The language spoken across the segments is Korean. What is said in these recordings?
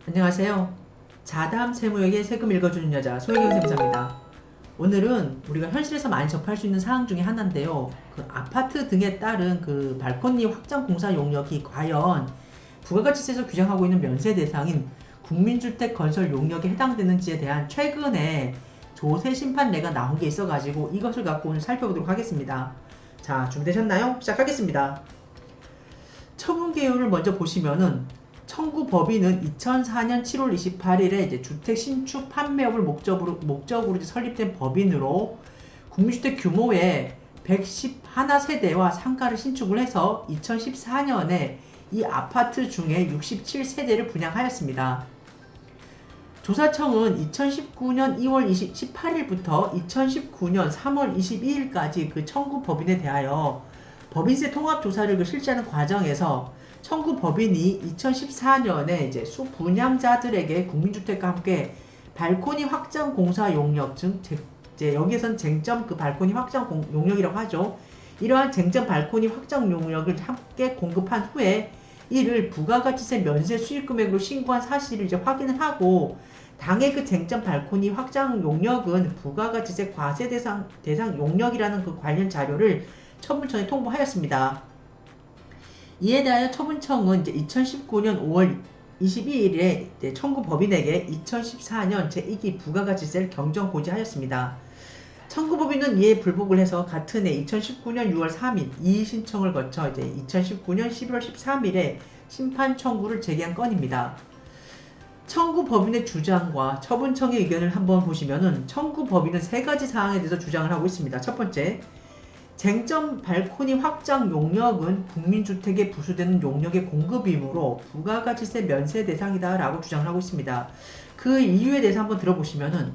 안녕하세요. 자담 세무에게 세금 읽어주는 여자 소혜경 세무사입니다. 오늘은 우리가 현실에서 많이 접할 수 있는 사항 중에 하나인데요. 그 아파트 등에 따른 그 발코니 확장 공사 용역이 과연 부가가치세에서 규정하고 있는 면세 대상인 국민주택 건설 용역에 해당되는지에 대한 최근에 조세 심판례가 나온 게 있어가지고 이것을 갖고 오늘 살펴보도록 하겠습니다. 자, 준비되셨나요? 시작하겠습니다. 처분 개요를 먼저 보시면은 청구 법인은 2004년 7월 28일에 이제 주택 신축 판매업을 목적으로 설립된 법인으로 국민주택 규모의 111세대와 상가를 신축을 해서 2014년에 이 아파트 중에 67세대를 분양하였습니다. 조사청은 2019년 2월 18일부터 2019년 3월 22일까지 그 청구 법인에 대하여 법인세 통합조사를 실시하는 과정에서 청구 법인이 2014년에 이제 수분양자들에게 국민주택과 함께 발코니 확장 공사 용역, 즉 여기에선 쟁점 그 발코니 확장 용역이라고 하죠. 이러한 쟁점 발코니 확장 용역을 함께 공급한 후에 이를 부가가치세 면세 수익금액으로 신고한 사실을 이제 확인을 하고, 당해 그 쟁점 발코니 확장 용역은 부가가치세 과세 대상 용역이라는 그 관련 자료를 처분청에 통보하였습니다. 이에 대하여 처분청은 이제 2019년 5월 22일에 청구 법인에게 2014년 제1기 부가가치세를 경정 고지하였습니다. 청구 법인은 이에 불복을 해서 같은 해 2019년 6월 3일 이의 신청을 거쳐 이제 2019년 11월 13일에 심판 청구를 제기한 건입니다. 청구 법인의 주장과 처분청의 의견을 한번 보시면은 청구 법인은 세 가지 사항에 대해서 주장을 하고 있습니다. 첫 번째, 쟁점 발코니 확장 용역은 국민주택에 부수되는 용역의 공급이므로 부가가치세 면세 대상이다 라고 주장을 하고 있습니다. 그 이유에 대해서 한번 들어보시면은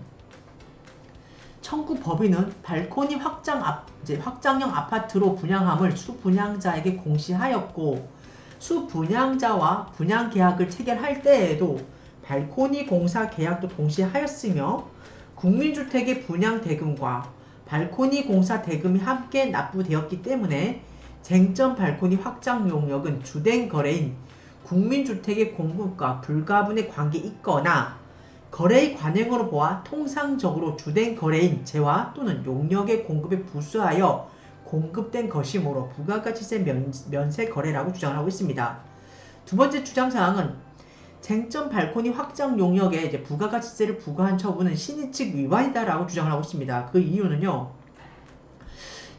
청구 법인은 발코니 확장형 아파트로 분양함을 수분양자에게 공시하였고, 수분양자와 분양 계약을 체결할 때에도 발코니 공사 계약도 동시에 하였으며, 국민주택의 분양 대금과 발코니 공사 대금이 함께 납부되었기 때문에 쟁점 발코니 확장 용역은 주된 거래인 국민주택의 공급과 불가분의 관계 있거나 거래의 관행으로 보아 통상적으로 주된 거래인 재화 또는 용역의 공급에 부수하여 공급된 것이므로 부가가치세 면세 거래라고 주장을 하고 있습니다. 두 번째 주장사항은 쟁점 발코니 확장 용역에 이제 부가가치세를 부과한 처분은 신의칙 위반이다라고 주장을 하고 있습니다. 그 이유는요,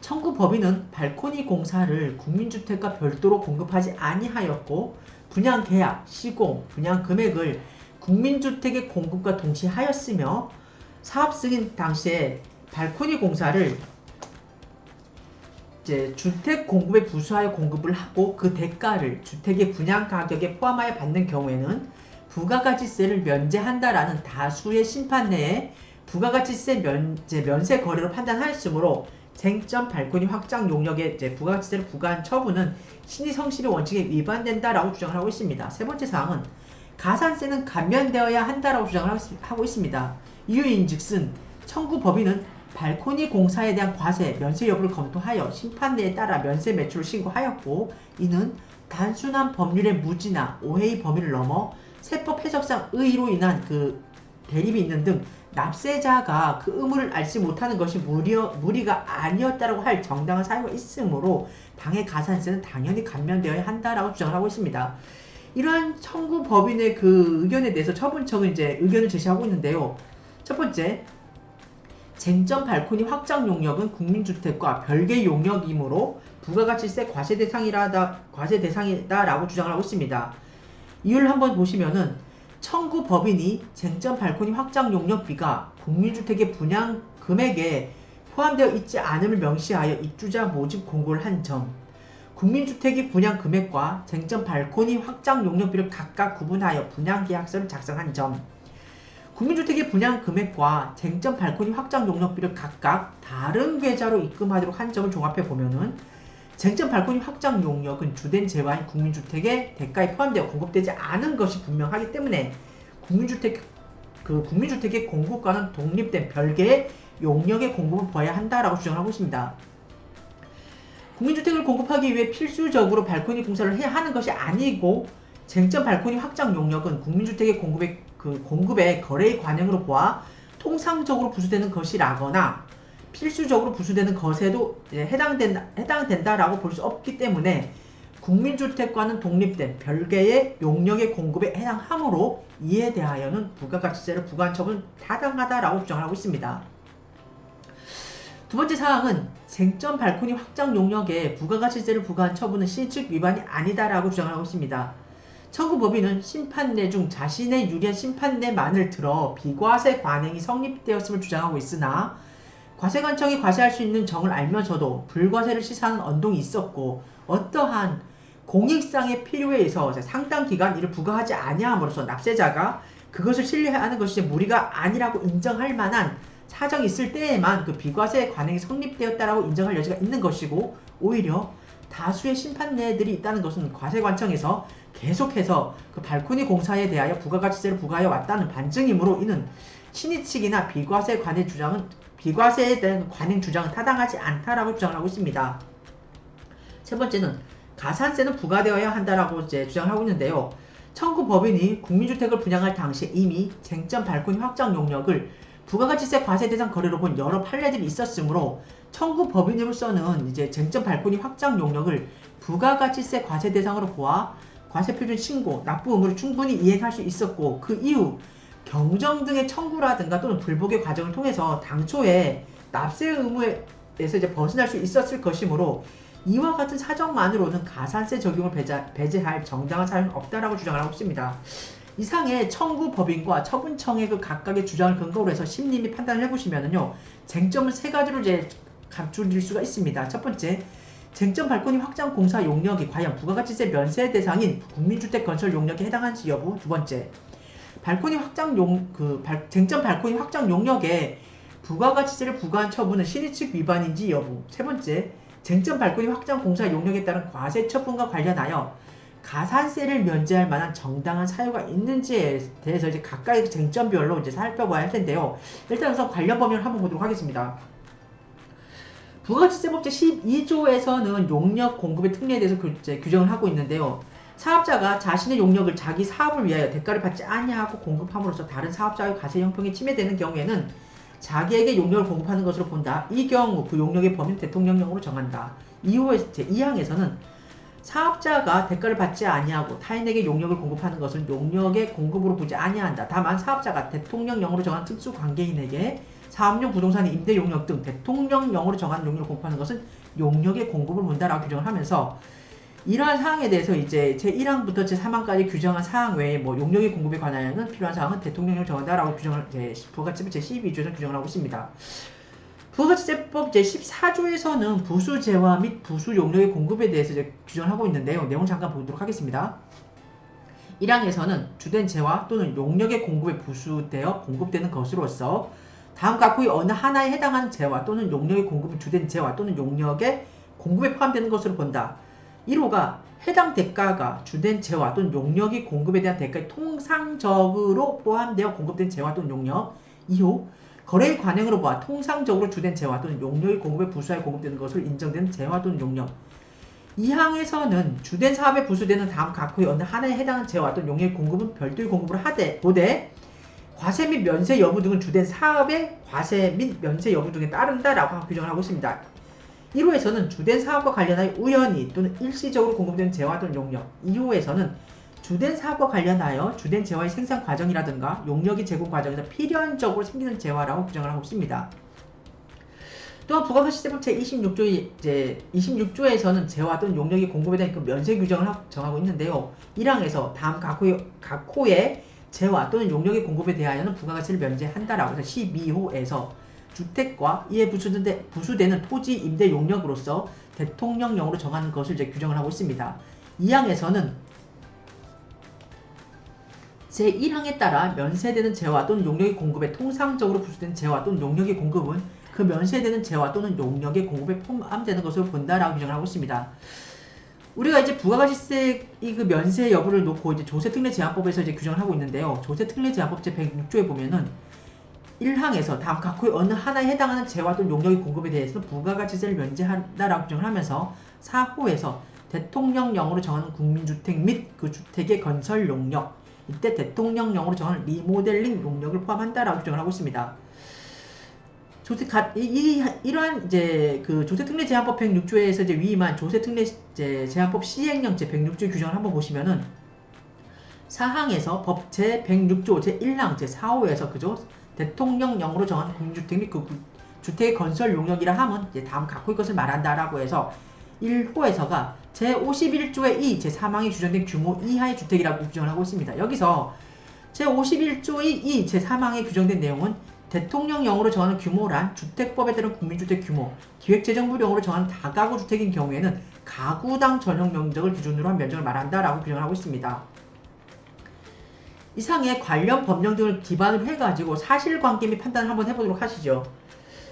청구 법인은 발코니 공사를 국민주택과 별도로 공급하지 아니하였고, 분양 계약, 시공, 분양 금액을 국민주택의 공급과 동시에 하였으며, 사업 승인 당시에 발코니 공사를 이제 주택 공급에 부수하여 공급을 하고 그 대가를 주택의 분양 가격에 포함하여 받는 경우에는 부가가치세를 면제한다라는 다수의 심판내에 부가가치세 면세 거래로 판단하였으므로 쟁점 발코니 확장 용역에 부가가치세를 부과한 처분은 신의 성실의 원칙에 위반된다라고 주장을 하고 있습니다. 세 번째 사항은 가산세는 감면되어야 한다라고 주장을 하고 있습니다. 이유인즉슨 청구 법인은 발코니 공사에 대한 과세, 면세 여부를 검토하여 심판내에 따라 면세 매출을 신고하였고, 이는 단순한 법률의 무지나 오해의 범위를 넘어 세법 해석상 의의로 인한 그 대립이 있는 등 납세자가 그 의무를 알지 못하는 것이 무리가 아니었다라고 할 정당한 사유가 있으므로 당해 가산세는 당연히 감면되어야 한다라고 주장을 하고 있습니다. 이러한 청구 법인의 그 의견에 대해서 처분청은 이제 의견을 제시하고 있는데요. 첫 번째, 쟁점 발코니 확장 용역은 국민주택과 별개 용역이므로 부가가치세 과세 대상이다라고 주장을 하고 있습니다. 이유를 한번 보시면은 청구 법인이 쟁점 발코니 확장 용역비가 국민주택의 분양 금액에 포함되어 있지 않음을 명시하여 입주자 모집 공고를 한 점, 국민주택의 분양 금액과 쟁점 발코니 확장 용역비를 각각 구분하여 분양 계약서를 작성한 점, 국민주택의 분양 금액과 쟁점 발코니 확장 용역비를 각각 다른 계좌로 입금하도록 한 점을 종합해 보면은 쟁점 발코니 확장 용역은 주된 재화인 국민주택의 대가에 포함되어 공급되지 않은 것이 분명하기 때문에 국민주택의 공급과는 독립된 별개의 용역의 공급을 봐야 한다라고 주장하고 있습니다. 국민주택을 공급하기 위해 필수적으로 발코니 공사를 해야 하는 것이 아니고 쟁점 발코니 확장 용역은 국민주택의 공급의 거래의 관행으로 보아 통상적으로 부수되는 것이라거나 필수적으로 부수되는 것에도 해당된다라고 볼 수 없기 때문에 국민주택과는 독립된 별개의 용역의 공급에 해당하므로 이에 대하여는 부가가치세를 부과한 처분은 타당하다라고 주장을 하고 있습니다. 두 번째 사항은 쟁점 발코니 확장 용역에 부가가치세를 부과한 처분은 신의칙 위반이 아니다라고 주장을 하고 있습니다. 청구법인은 심판내 중 자신의 유리한 심판내만을 들어 비과세 관행이 성립되었음을 주장하고 있으나 과세관청이 과세할 수 있는 정을 알면서도 불과세를 시사하는 언동이 있었고 어떠한 공익상의 필요에 의해서 상당 기간 이를 부과하지 아니함으로써 납세자가 그것을 신뢰하는 것이 무리가 아니라고 인정할 만한 사정이 있을 때에만 그 비과세 관행이 성립되었다라고 인정할 여지가 있는 것이고 오히려 다수의 심판내들이 있다는 것은 과세관청에서 계속해서 그 발코니 공사에 대하여 부가가치세를 부과해 왔다는 반증이므로 이는 신의칙이나 비과세에 대한 관행 주장은 타당하지 않다라고 주장을 하고 있습니다. 세 번째는 가산세는 부과되어야 한다라고 주장을 하고 있는데요. 청구법인이 국민주택을 분양할 당시에 이미 쟁점 발코니 확장 용역을 부가가치세 과세 대상 거래로 본 여러 판례들이 있었으므로 청구법인으로서는 이제 쟁점 발코니 확장 용역을 부가가치세 과세 대상으로 보아 과세표준 신고, 납부 의무를 충분히 이행할 수 있었고 그 이후 경정 등의 청구라든가 또는 불복의 과정을 통해서 당초에 납세 의무에서 이제 벗어날 수 있었을 것이므로 이와 같은 사정만으로는 가산세 적용을 배제할 정당한 사유는 없다라고 주장을 하고 있습니다. 이상의 청구법인과 처분청의 그 각각의 주장을 근거로 해서 심리 판단을 해보시면은요, 쟁점은 세 가지로 이제 감출릴 수가 있습니다. 첫 번째, 쟁점 발코니 확장 공사 용역이 과연 부가가치세 면세 대상인 국민주택 건설 용역에 해당하는지 여부. 두 번째, 쟁점 발코니 확장 용역에 부가가치세를 부과한 처분은 신의칙 위반인지 여부. 세 번째, 쟁점 발코니 확장 공사 용역에 따른 과세 처분과 관련하여 가산세를 면제할 만한 정당한 사유가 있는지에 대해서 이제 각각의 쟁점별로 이제 살펴봐야 할 텐데요. 일단 우선 관련 범위를 한번 보도록 하겠습니다. 부가가치세법 제12조에서는 용역 공급의 특례에 대해서 규정을 하고 있는데요. 사업자가 자신의 용역을 자기 사업을 위하여 대가를 받지 아니하고 공급함으로써 다른 사업자의 과세 형평이 침해되는 경우에는 자기에게 용역을 공급하는 것으로 본다. 이 경우 그 용역의 범위는 대통령령으로 정한다. 이후에 제2항에서는 사업자가 대가를 받지 아니하고 타인에게 용역을 공급하는 것은 용역의 공급으로 보지 아니한다. 다만 사업자가 대통령령으로 정한 특수관계인에게 사업용 부동산의 임대 용역 등 대통령령으로 정한 용역을 공급하는 것은 용역의 공급을 본다라고 규정을 하면서 이러한 사항에 대해서 이제 제1항부터 제3항까지 규정한 사항 외에 뭐 용역의 공급에 관하여는 필요한 사항은 대통령령을 정한다라고 규정을 부가가치세법 제12조에서 규정을 하고 있습니다. 부가가치세법 제14조에서는 부수재화 및 부수 용역의 공급에 대해서 이제 규정을 하고 있는데요. 내용 잠깐 보도록 하겠습니다. 1항에서는 주된 재화 또는 용역의 공급에 부수되어 공급되는 것으로서 다음 각호의 어느 하나에 해당하는 재화 또는 용역의 공급은 주된 재화 또는 용역의 공급에 포함되는 것으로 본다. 1호가 해당 대가가 주된 재화 또는 용역의 공급에 대한 대가에 통상적으로 포함되어 공급된 재화 또는 용역. 2호 거래의 관행으로 보아 통상적으로 주된 재화 또는 용역의 공급에 부수하여 공급되는 것으로 인정되는 재화 또는 용역. 2항에서는 주된 사업에 부수되는 다음 각호의 어느 하나에 해당하는 재화 또는 용역의 공급은 별도의 공급을 보되 과세 및 면세 여부 등은 주된 사업의 과세 및 면세 여부 등에 따른다라고 규정을 하고 있습니다. 1호에서는 주된 사업과 관련하여 우연히 또는 일시적으로 공급되는 재화 또는 용역. 2호에서는 주된 사업과 관련하여 주된 재화의 생산 과정이라든가 용역의 제공 과정에서 필연적으로 생기는 재화라고 규정을 하고 있습니다. 또한 부가가치세법 제26조에서는 재화 또는 용역의 공급에 대한 그 면세 규정을 정하고 있는데요. 1항에서 다음 각호의 재화 또는 용역의 공급에 대하여는 부가가치를 면제한다라고 해서 12호에서 주택과 이에 부수되는 토지 임대 용역으로서 대통령령으로 정하는 것을 이제 규정을 하고 있습니다. 2항에서는 제1항에 따라 면세되는 재화 또는 용역의 공급에 통상적으로 부수된 재화 또는 용역의 공급은 그 면세되는 재화 또는 용역의 공급에 포함되는 것으로 본다라고 규정을 하고 있습니다. 우리가 이제 부가가치세 그 면세 여부를 놓고 이제 조세특례제한법에서 이제 규정을 하고 있는데요. 조세특례제한법 제106조에 보면은 1항에서 다음 각호의 어느 하나에 해당하는 재화 또는 용역의 공급에 대해서는 부가가치세를 면제한다라고 규정을 하면서 4호에서 대통령령으로 정하는 국민주택 및 그 주택의 건설 용역, 이때 대통령령으로 정하는 리모델링 용역을 포함한다라고 규정을 하고 있습니다. 이러한 이제 그 조세특례제한법 106조에서 이제 위임한 조세특례제한법 시행령 제 106조 규정을 한번 보시면은 사항에서 법 제 106조 제 1항 제 4호에서 그죠? 대통령령으로 정한 국민주택 및 그 주택의 건설 용역이라 함은 이제 다음 갖고 있을 것을 말한다라고 해서 1호에서가 제 51조의 2 제 3항에 규정된 규모 이하의 주택이라고 규정을 하고 있습니다. 여기서 제 51조의 2 제 3항에 규정된 내용은 대통령령으로 정하는 규모란 주택법에 따른 국민주택 규모, 기획재정부령으로 정하는 다가구 주택인 경우에는 가구당 전용 면적을 기준으로 한 면적을 말한다라고 규정을 하고 있습니다. 이상의 관련 법령 등을 기반으로 해가지고 사실관계 및 판단을 한번 해보도록 하시죠.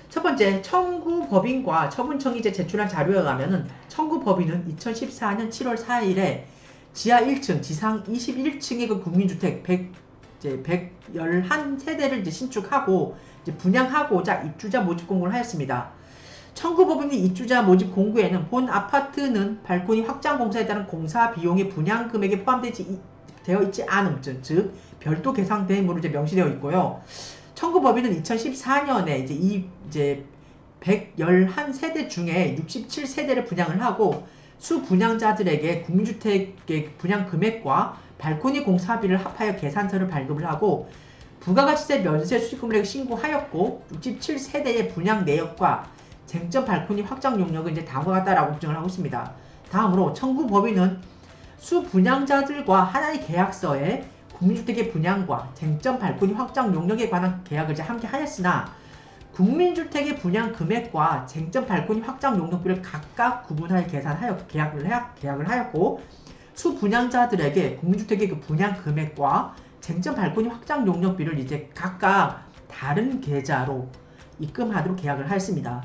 첫 번째, 청구법인과 처분청이 제출한 자료에 의하면은 청구법인은 2014년 7월 4일에 지하 1층, 지상 21층의 그 국민주택 111세대를 이제 신축하고 이제 분양하고자 입주자 모집 공고를 하였습니다. 청구법인이 입주자 모집 공고에는 본 아파트는 발코니 확장 공사에 따른 공사 비용의 분양 금액에 포함되어 있지 않음, 즉 별도 계상 대행으로 이제 명시되어 있고요. 청구법인은 2014년에 이제 111세대 중에 67세대를 분양을 하고 수 분양자들에게 국민주택의 분양 금액과 발코니 공사비를 합하여 계산서를 발급을 하고 부가가치세 면세 수익금액을 신고하였고 67세대의 분양 내역과 쟁점 발코니 확장 용역은 이제 다음과 같다라고 규정을 하고 있습니다. 다음으로 청구법인은 수 분양자들과 하나의 계약서에 국민주택의 분양과 쟁점 발코니 확장 용역에 관한 계약을 이제 함께 하였으나 국민주택의 분양 금액과 쟁점 발코니 확장 용역비를 각각 구분하여 계산하여 계약을 하였고 수 분양자들에게 국민주택의 그 분양 금액과 쟁점 발코니 확장 용역비를 이제 각각 다른 계좌로 입금하도록 계약을 하였습니다.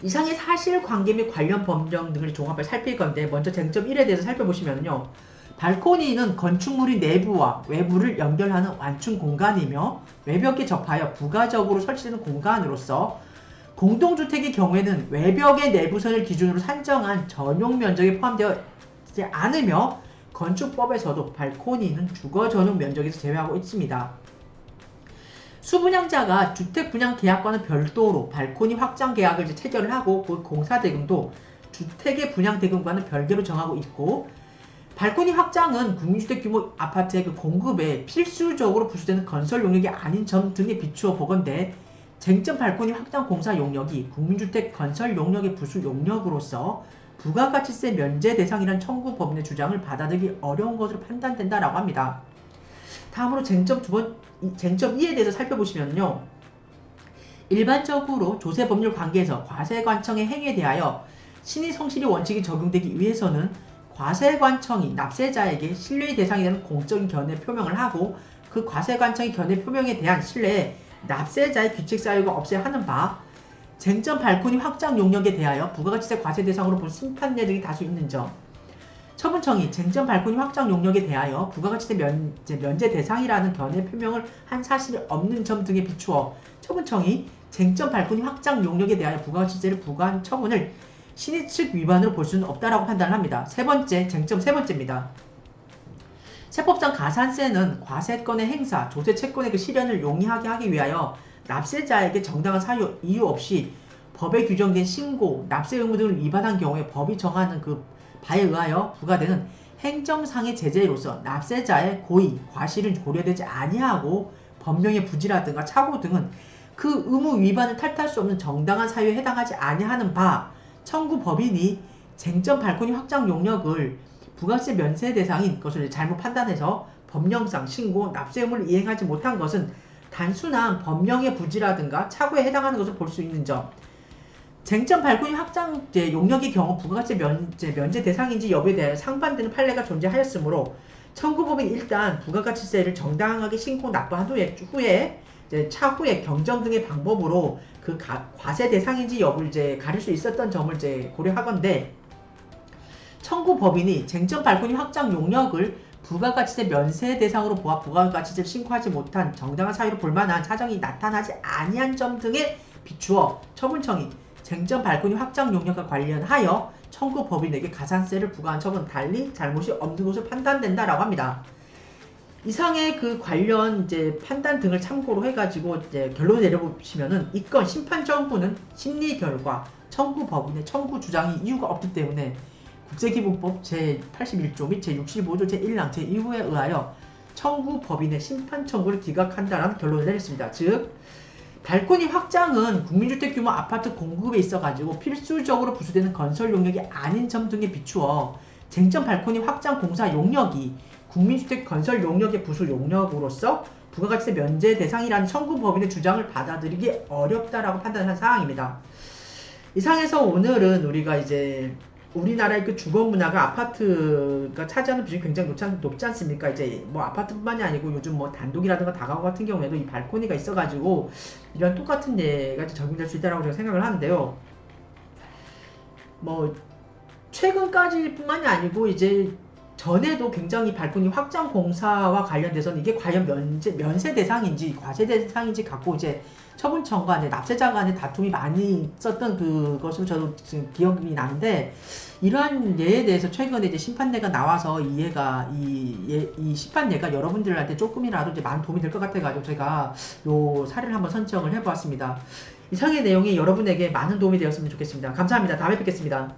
이상의 사실관계 및 관련 법령 등을 종합해 살필 건데 먼저 쟁점 1에 대해서 살펴보시면요. 발코니는 건축물의 내부와 외부를 연결하는 완충 공간이며 외벽에 접하여 부가적으로 설치되는 공간으로서 공동주택의 경우에는 외벽의 내부선을 기준으로 산정한 전용 면적에 포함되어 있지 않으며 건축법에서도 발코니는 주거 전용 면적에서 제외하고 있습니다. 수분양자가 주택분양계약과는 별도로 발코니 확장 계약을 이제 체결을 하고 그 공사대금도 주택의 분양대금과는 별개로 정하고 있고 발코니 확장은 국민주택 규모 아파트의 그 공급에 필수적으로 부수되는 건설 용역이 아닌 점 등에 비추어 보건대 쟁점 발코니 확장 공사 용역이 국민주택 건설 용역의 부수 용역으로서 부가가치세 면제 대상이란 청구법인의 주장을 받아들이기 어려운 것으로 판단된다라고 합니다. 다음으로 쟁점 2에 대해서 살펴보시면요. 일반적으로 조세법률 관계에서 과세관청의 행위에 대하여 신의 성실히 원칙이 적용되기 위해서는 과세관청이 납세자에게 신뢰의 대상이 되는 공적인 견해 표명을 하고 그 과세관청의 견해 표명에 대한 신뢰에 납세자의 규칙 사유가 없어야 하는 바 쟁점 발코니 확장 용역에 대하여 부가가치세 과세 대상으로 본 심판례 등이 다수 있는 점 처분청이 쟁점 발코니 확장 용역에 대하여 부가가치세 면제 대상이라는 견해 표명을 한 사실이 없는 점 등에 비추어 처분청이 쟁점 발코니 확장 용역에 대하여 부가가치세를 부과한 처분을 신의 측 위반으로 볼 수는 없다라고 판단을 합니다. 쟁점 세 번째입니다. 세법상 가산세는 과세권의 행사, 조세 채권의 그 실현을 용이하게 하기 위하여 납세자에게 정당한 사유, 이유 없이 법에 규정된 신고, 납세 의무 등을 위반한 경우에 법이 정하는 그 바에 의하여 부과되는 행정상의 제재로서 납세자의 고의, 과실은 고려되지 아니하고 법령의 부지라든가 착오 등은 그 의무 위반을 탓할 수 없는 정당한 사유에 해당하지 아니하는 바 청구법인이 쟁점 발코니 확장 용역을 부가세 면세 대상인 것을 잘못 판단해서 법령상 신고, 납세 의무를 이행하지 못한 것은 단순한 법령의 부지라든가 착오에 해당하는 것을 볼 수 있는 점 쟁점 발코니 확장 용역의 경우 부가가치 면제 대상인지 여부에 대해 상반되는 판례가 존재하였으므로 청구법인 일단 부가가치세를 정당하게 신고 납부한 후에 차후에 경정 등의 방법으로 그 과세 대상인지 여부를 가릴 수 있었던 점을 고려하건대 청구법인이 쟁점 발코니 확장 용역을 부가가치세 면세 대상으로 보아 부가가치세를 신고하지 못한 정당한 사유로 볼만한 사정이 나타나지 아니한 점 등에 비추어 처분청이 쟁점 발코니 확장 용역과 관련하여 청구 법인에게 가산세를 부과한 척은 달리 잘못이 없는 것으로 판단된다라고 합니다. 이상의 그 관련 이제 판단 등을 참고로 해가지고 이제 결론을 내려보시면은 이 건 심판 정부는 심리 결과 청구 법인의 청구 주장이 이유가 없기 때문에 국제기본법 제81조 및 제65조 제1랑 제2호에 의하여 청구 법인의 심판 청구를 기각한다라는 결론을 내렸습니다. 즉 발코니 확장은 국민주택 규모 아파트 공급에 있어가지고 필수적으로 부수되는 건설 용역이 아닌 점 등에 비추어 쟁점 발코니 확장 공사 용역이 국민주택 건설 용역의 부수 용역으로서 부가가치세 면제 대상이라는 청구 법인의 주장을 받아들이기 어렵다라고 판단한 사항입니다. 이상해서 오늘은 우리가 이제 우리나라의 그 주거 문화가 아파트가 차지하는 비중이 굉장히 높지 않습니까? 이제 뭐 아파트뿐만이 아니고 요즘 뭐 단독이라든가 다가구 같은 경우에도 이 발코니가 있어가지고 이런 똑같은 예가 적용될 수 있다라고 제가 생각을 하는데요. 뭐 최근까지뿐만이 아니고 이제 전에도 굉장히 발코니 확장 공사와 관련돼서는 이게 과연 면세 대상인지 과세 대상인지 갖고 이제 처분청 간에 납세자 간의 다툼이 많이 있었던 그것으로 저도 지금 기억이 나는데 이러한 예에 대해서 최근에 이제 심판례가 나와서 이 심판례가 여러분들한테 조금이라도 이제 많은 도움이 될 것 같아가지고 제가 요 사례를 한번 선정을 해보았습니다. 이상의 내용이 여러분에게 많은 도움이 되었으면 좋겠습니다. 감사합니다. 다음에 뵙겠습니다.